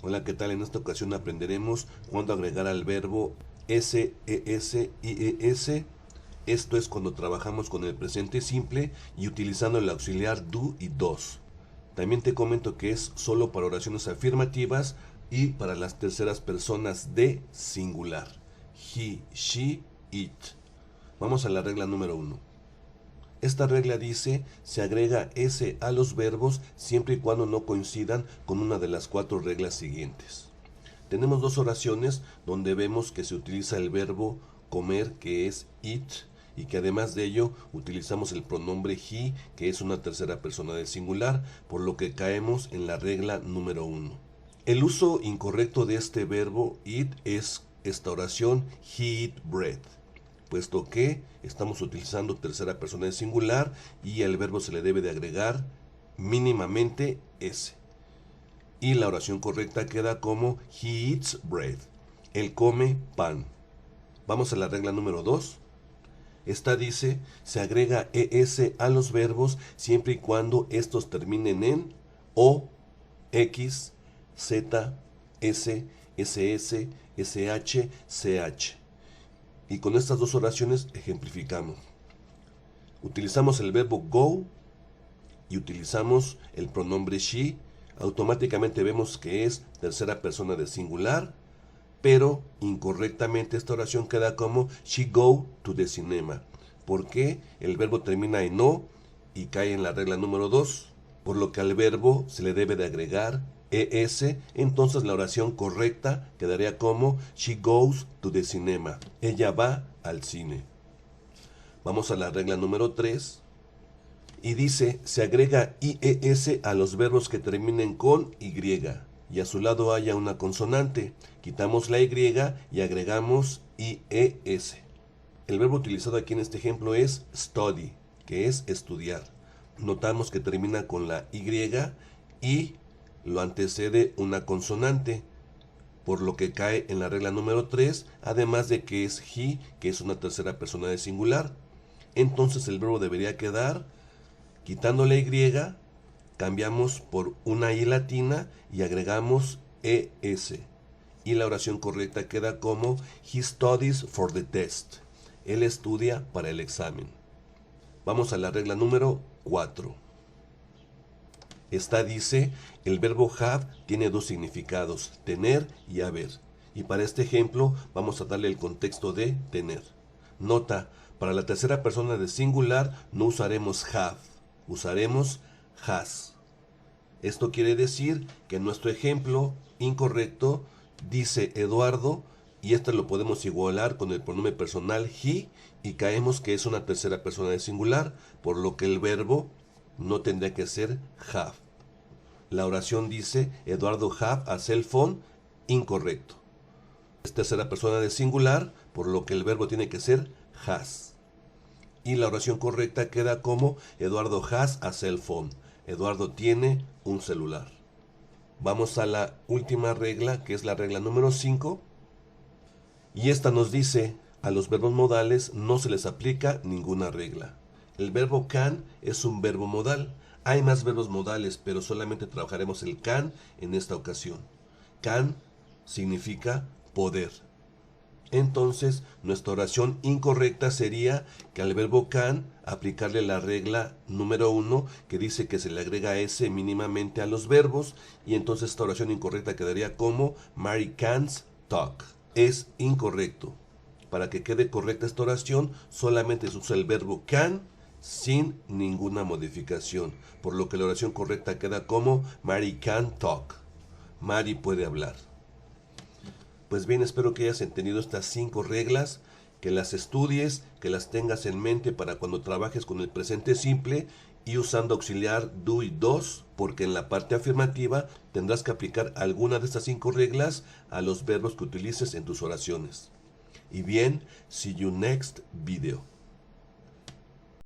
Hola, ¿qué tal? En esta ocasión aprenderemos cuándo agregar al verbo SES y ES. Esto es cuando trabajamos con el presente simple y utilizando el auxiliar do y dos. También te comento que es solo para oraciones afirmativas y para las terceras personas de singular. He, she, it. Vamos a la regla número 1. Esta regla dice, se agrega S a los verbos siempre y cuando no coincidan con una de las 4 reglas siguientes. Tenemos dos oraciones donde vemos que se utiliza el verbo comer, que es eat, y que además de ello utilizamos el pronombre he, que es una tercera persona del singular, por lo que caemos en la regla número 1. El uso incorrecto de este verbo eat es esta oración, he eat bread, puesto que estamos utilizando tercera persona del singular y al verbo se le debe de agregar mínimamente S. Y la oración correcta queda como he eats bread. Él come pan. Vamos a la regla número 2. Esta dice, se agrega ES a los verbos siempre y cuando estos terminen en O, X, Z, S, SS, SH, CH. Y con estas dos oraciones ejemplificamos. Utilizamos el verbo go y utilizamos el pronombre she. Automáticamente vemos que es tercera persona de singular, pero incorrectamente esta oración queda como she go to the cinema, porque el verbo termina en o y cae en la regla número 2, por lo que al verbo se le debe de agregar ES, entonces la oración correcta quedaría como she goes to the cinema, ella va al cine. Vamos a la regla número 3. Y dice, se agrega IES a los verbos que terminen con Y y a su lado haya una consonante. Quitamos la Y y agregamos IES. El verbo utilizado aquí en este ejemplo es study, que es estudiar. Notamos que termina con la Y y lo antecede una consonante, por lo que cae en la regla número 3, además de que es he, que es una tercera persona de singular. Entonces el verbo debería quedar, quitando la Y, cambiamos por una I latina y agregamos ES. Y la oración correcta queda como he studies for the test. Él estudia para el examen. Vamos a la regla número 4. Esta dice, el verbo have tiene dos significados, tener y haber. Y para este ejemplo vamos a darle el contexto de tener. Nota, para la tercera persona de singular no usaremos have, usaremos has. Esto quiere decir que en nuestro ejemplo incorrecto dice Eduardo y esto lo podemos igualar con el pronombre personal he y caemos que es una tercera persona de singular, por lo que el verbo no tendría que ser have. La oración dice Eduardo have a cell phone, incorrecto. Es tercera persona de singular, por lo que el verbo tiene que ser has. Y la oración correcta queda como Eduardo has a cell phone. Eduardo tiene un celular. Vamos a la última regla, que es la regla número 5. Y esta nos dice, a los verbos modales no se les aplica ninguna regla. El verbo can es un verbo modal. Hay más verbos modales, pero solamente trabajaremos el can en esta ocasión. Can significa poder. Entonces, nuestra oración incorrecta sería que al verbo can aplicarle la regla número 1 que dice que se le agrega S mínimamente a los verbos y entonces esta oración incorrecta quedaría como Mary can't talk. Es incorrecto. Para que quede correcta esta oración solamente se usa el verbo can sin ninguna modificación, por lo que la oración correcta queda como Mary can talk. Mary puede hablar. Pues bien, espero que hayas entendido estas 5 reglas, que las estudies, que las tengas en mente para cuando trabajes con el presente simple y usando auxiliar do y dos, porque en la parte afirmativa tendrás que aplicar alguna de estas 5 reglas a los verbos que utilices en tus oraciones. Y bien, see you next video.